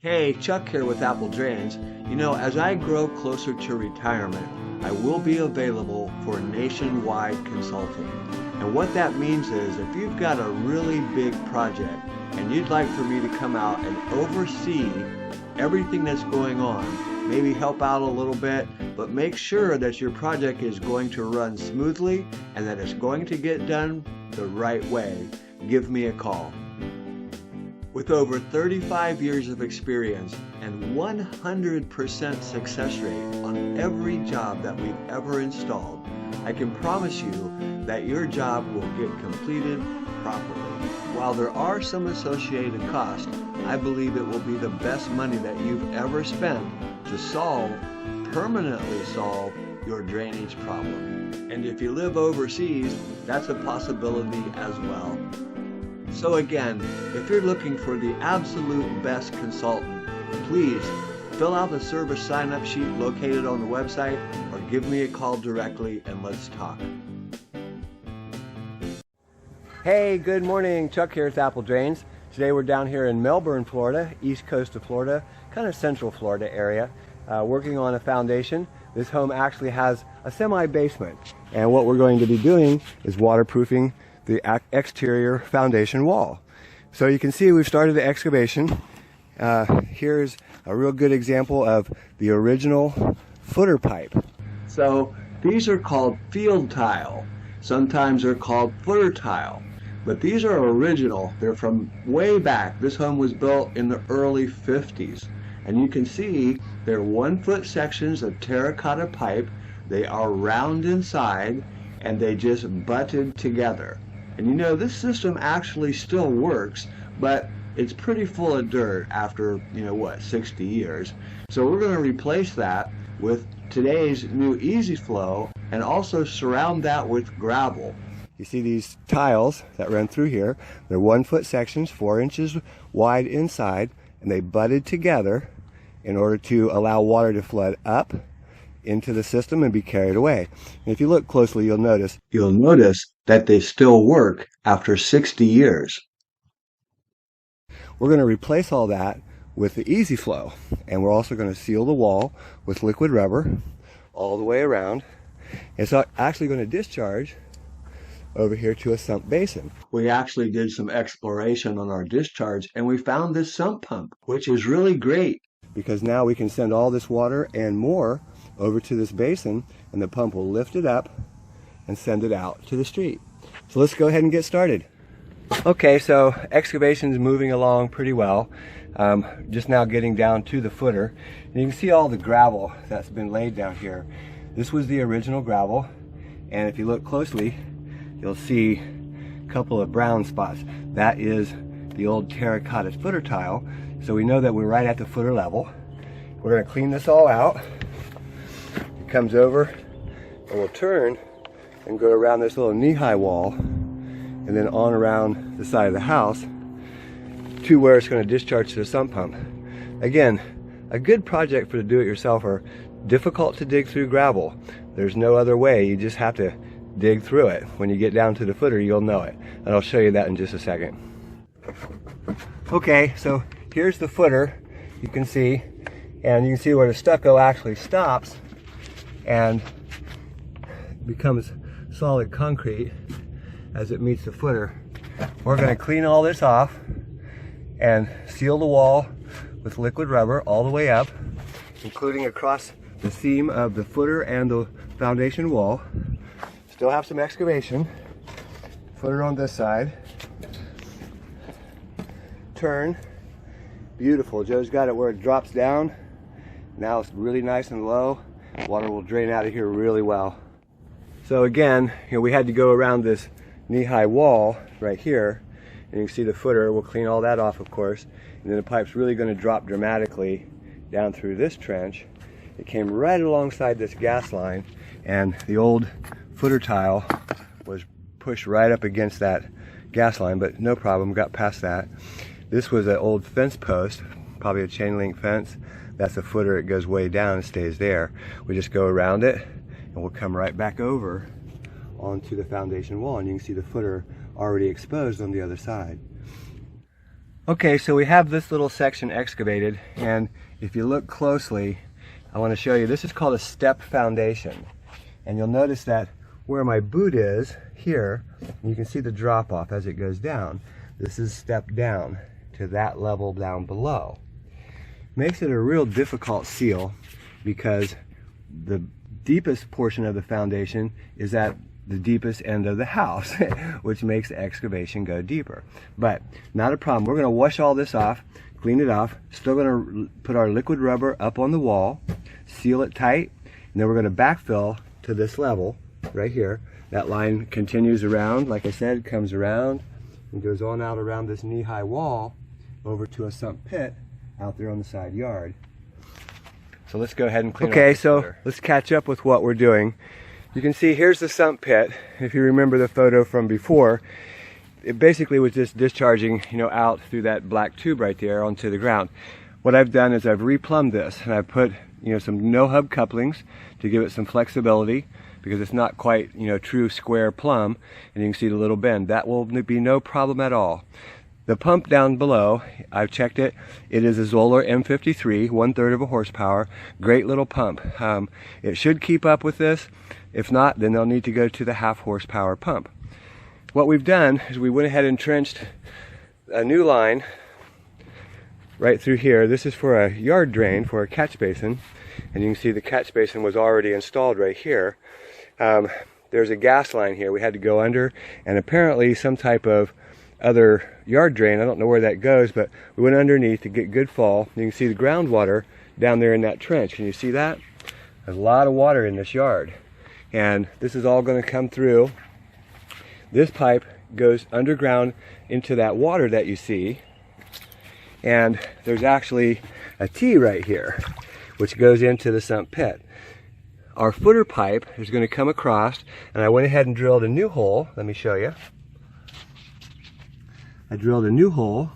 Hey, Chuck here with Apple Drains. You know, as I grow closer to retirement, I will be available for nationwide consulting. And what that means is if you've got a really big project and you'd like for me to come out and oversee everything that's going on, maybe help out a little bit, but make sure that your project is going to run smoothly and that it's going to get done the right way, give me a call. With over 35 years of experience and 100% success rate on every job that we've ever installed, I can promise you that your job will get completed properly. While there are some associated costs, I believe it will be the best money that you've ever spent to permanently solve your drainage problem. And if you live overseas, that's a possibility as well. So again, if you're looking for the absolute best consultant, please fill out the service sign-up sheet located on the website or give me a call directly and let's talk. Hey, good morning. Chuck here with Apple Drains. Today we're down here in Melbourne, Florida, east coast of Florida, kind of central Florida area, working on a foundation. This home actually has a semi-basement, and what we're going to be doing is waterproofing the exterior foundation wall. So you can see we've started the excavation. Here's a real good example of the original footer pipe. So these are called field tile. Sometimes they're called footer tile, but these are original. They're from way back. This home was built in the early 50s. And you can see they're 1-foot sections of terracotta pipe. They are round inside and they just butted together. And you know, this system actually still works, but it's pretty full of dirt after, 60 years. So we're going to replace that with today's new Easy Flow and also surround that with gravel. You see these tiles that run through here. They're 1-foot sections, 4 inches wide inside, and they butted together in order to allow water to flood up into the system and be carried away. And if you look closely, you'll notice that they still work after 60 years. We're going to replace all that with the Easy Flow, and we're also going to seal the wall with liquid rubber all the way around. It's actually going to discharge over here to a sump basin. We actually did some exploration on our discharge and we found this sump pump, which is really great because now we can send all this water and more over to this basin, and the pump will lift it up and send it out to the street. So let's go ahead and get started. Okay, so excavation's moving along pretty well. Just now getting down to the footer. And you can see all the gravel that's been laid down here. This was the original gravel, and if you look closely, you'll see a couple of brown spots. That is the old terracotta footer tile. So we know that we're right at the footer level. We're going to clean this all out. It comes over and we'll turn and go around this little knee-high wall and then on around the side of the house to where it's going to discharge to the sump pump. Again, a good project for the do-it-yourselfer. Difficult to dig through gravel. There's no other way. You just have to dig through it. When you get down to the footer, you'll know it. And I'll show you that in just a second. Okay, so here's the footer, you can see, and you can see where the stucco actually stops and becomes solid concrete as it meets the footer. We're going to clean all this off and seal the wall with liquid rubber all the way up, including across the seam of the footer and the foundation wall. Still have some excavation. Footer on this side. Turn. Beautiful. Joe's got it where it drops down. Now it's really nice and low. Water will drain out of here really well. So again, we had to go around this knee-high wall right here, and you can see the footer. We'll clean all that off, of course, and then the pipe's really going to drop dramatically down through this trench. It came right alongside this gas line, and the old footer tile was pushed right up against that gas line, but no problem, got past that. This was an old fence post, probably a chain link fence. That's a footer, it goes way down and stays there. We just go around it and we'll come right back over onto the foundation wall, and you can see the footer already exposed on the other side. Okay, so we have this little section excavated, and if you look closely, I want to show you, this is called a step foundation. And you'll notice that where my boot is, here, you can see the drop off as it goes down. This is step down to that level down below. Makes it a real difficult seal because the deepest portion of the foundation is at the deepest end of the house, which makes the excavation go deeper. But not a problem. We're going to wash all this off, clean it off, still going to put our liquid rubber up on the wall, seal it tight, and then we're going to backfill to this level right here. That line continues around, like I said, comes around and goes on out around this knee-high wall over to a sump pit out there on the side yard. So let's go ahead and clean up. Okay, so let's catch up with what we're doing. You can see here's the sump pit. If you remember the photo from before, it basically was just discharging, out through that black tube right there onto the ground. What I've done is I've replumbed this, and I've put, some no-hub couplings to give it some flexibility, because it's not quite, true square plumb, and you can see the little bend. That will be no problem at all. The pump down below, I've checked it. It is a Zoller M53, 1/3 of a horsepower. Great little pump. It should keep up with this. If not, then they'll need to go to the 1/2 horsepower pump. What we've done is we went ahead and trenched a new line right through here. This is for a yard drain, for a catch basin. And you can see the catch basin was already installed right here. There's a gas line here we had to go under, and apparently some type of other yard drain. I don't know where that goes, but we went underneath to get good fall. You can see the groundwater down there in that trench. Can you see that? There's a lot of water in this yard. And this is all going to come through. This pipe goes underground into that water that you see. And there's actually a T right here, which goes into the sump pit. Our footer pipe is going to come across, and I went ahead and drilled a new hole. Let me show you. I drilled a new hole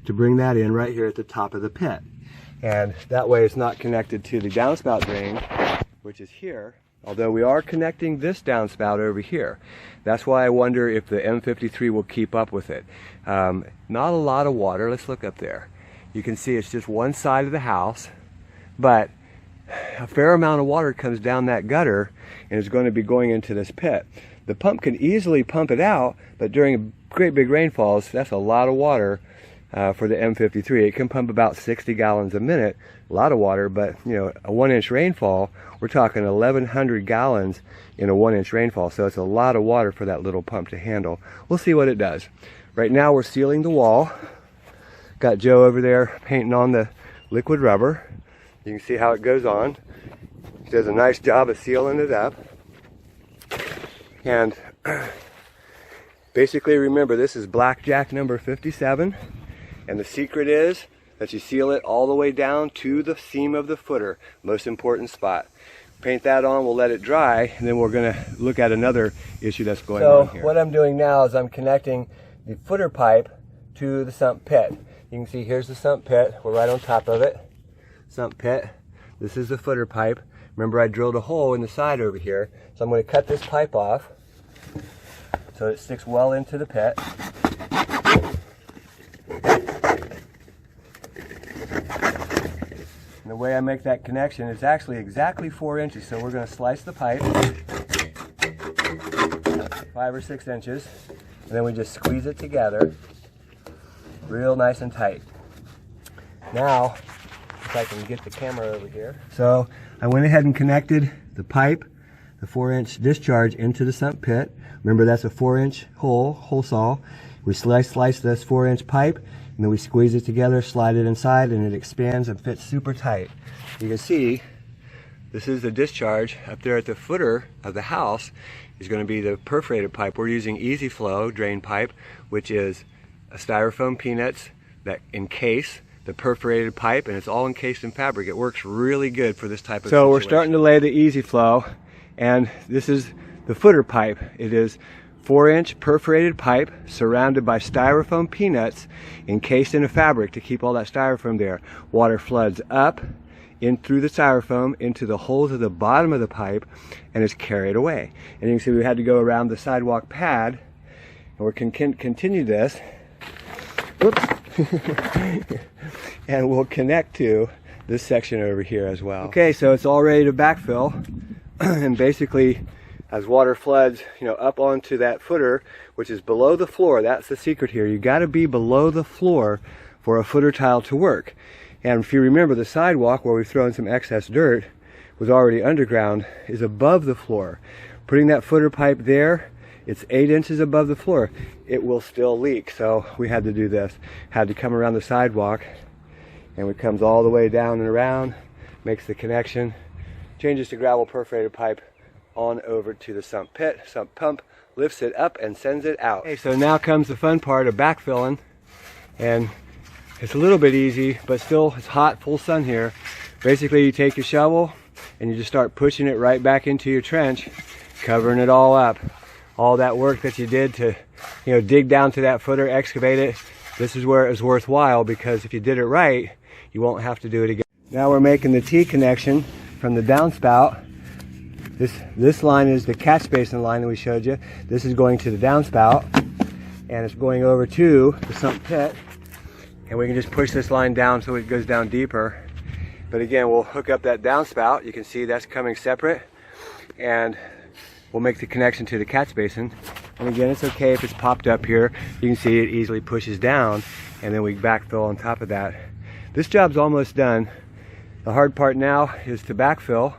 to bring that in right here at the top of the pit. And that way it's not connected to the downspout drain, which is here, although we are connecting this downspout over here. That's why I wonder if the M53 will keep up with it. Not a lot of water. Let's look up there. You can see it's just one side of the house, but a fair amount of water comes down that gutter and is going to be going into this pit. The pump can easily pump it out, but during great big rainfalls, that's a lot of water for the M53. It can pump about 60 gallons a minute, a lot of water, but a 1-inch rainfall, we're talking 1,100 gallons in a 1-inch rainfall, so it's a lot of water for that little pump to handle. We'll see what it does. Right now we're sealing the wall. Got Joe over there painting on the liquid rubber. You can see how it goes on. He does a nice job of sealing it up. And basically, remember, this is blackjack number 57, and the secret is that you seal it all the way down to the seam of the footer, most important spot. Paint that on, we'll let it dry, and then we're going to look at another issue that's going on here. So what I'm doing now is I'm connecting the footer pipe to the sump pit. You can see here's the sump pit, we're right on top of it. Sump pit, this is the footer pipe. Remember, I drilled a hole in the side over here, so I'm going to cut this pipe off so it sticks well into the pit. And the way I make that connection is actually exactly 4 inches, so we're going to slice the pipe 5 or 6 inches, and then we just squeeze it together real nice and tight. Now, if I can get the camera over here. So I went ahead and connected the pipe, the 4-inch discharge, into the sump pit. Remember, that's a 4-inch hole saw. We slice this 4-inch pipe, and then we squeeze it together, slide it inside, and it expands and fits super tight. You can see this is the discharge up there at the footer of the house. Is going to be the perforated pipe. We're using easy flow drain pipe, which is a styrofoam peanuts that encase the perforated pipe, and it's all encased in fabric. It works really good for this type of situation. We're starting to lay the easy flow, and this is the footer pipe. It is 4-inch perforated pipe surrounded by styrofoam peanuts encased in a fabric to keep all that styrofoam there. Water floods up in through the styrofoam into the holes at the bottom of the pipe and is carried away. And you can see we had to go around the sidewalk pad, and we're continue this. Oops. and we'll connect to this section over here as well. Okay, so it's all ready to backfill. And basically, as water floods, up onto that footer, which is below the floor, that's the secret here. You got to be below the floor for a footer tile to work. And if you remember, the sidewalk where we've thrown some excess dirt was already underground, is above the floor. Putting that footer pipe there, it's 8 inches above the floor. It will still leak, so we had to do this. Had to come around the sidewalk, and it comes all the way down and around, makes the connection, changes to gravel perforated pipe on over to the sump pit. Sump pump lifts it up and sends it out. Okay, so now comes the fun part of backfilling, and it's a little bit easy, but still it's hot, full sun here. Basically, you take your shovel and you just start pushing it right back into your trench, covering it all up. All that work that you did to, dig down to that footer, excavate it, this is where it was worthwhile, because if you did it right, you won't have to do it again. Now we're making the T connection from the downspout. This line is the catch basin line that we showed you. This is going to the downspout, and it's going over to the sump pit. And we can just push this line down so it goes down deeper. But again, we'll hook up that downspout. You can see that's coming separate, and we'll make the connection to the catch basin. And again, it's okay if it's popped up here. You can see it easily pushes down, and then we backfill on top of that. This job's almost done. The hard part now is to backfill,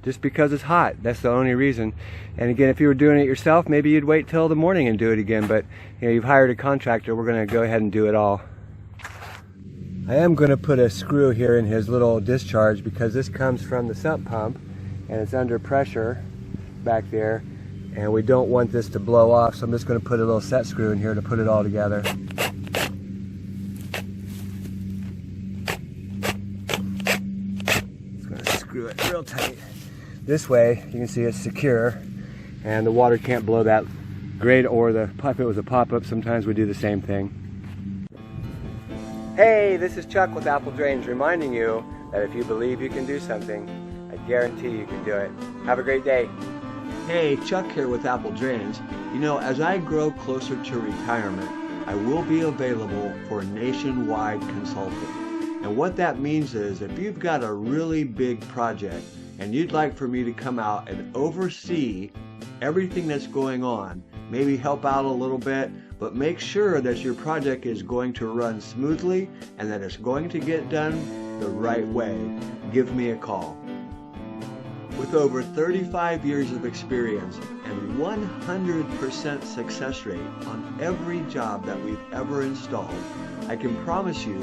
just because it's hot. That's the only reason. And again, if you were doing it yourself, maybe you'd wait till the morning and do it again. But you've hired a contractor. We're going to go ahead and do it all. I am going to put a screw here in his little discharge, because this comes from the sump pump and it's under pressure back there, and we don't want this to blow off, so I'm just going to put a little set screw in here to put it all together. Just going to screw it real tight. This way you can see it's secure and the water can't blow that grate or the pipe. It was a pop-up, sometimes we do the same thing. Hey, this is Chuck with Apple Drains, reminding you that if you believe you can do something, I guarantee you can do it. Have a great day. Hey, Chuck here with Apple Drains. As I grow closer to retirement, I will be available for nationwide consulting. And what that means is, if you've got a really big project and you'd like for me to come out and oversee everything that's going on, maybe help out a little bit, but make sure that your project is going to run smoothly and that it's going to get done the right way, give me a call. With over 35 years of experience and 100% success rate on every job that we've ever installed, I can promise you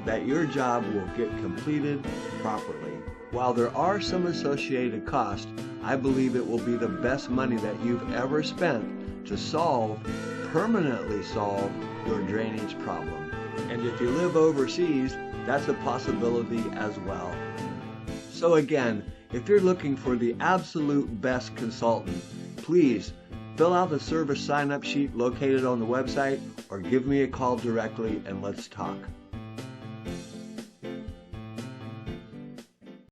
that your job will get completed properly. While there are some associated costs, I believe it will be the best money that you've ever spent to permanently solve your drainage problem. And if you live overseas, that's a possibility as well. So again, if you're looking for the absolute best consultant, please fill out the service sign-up sheet located on the website, or give me a call directly and let's talk.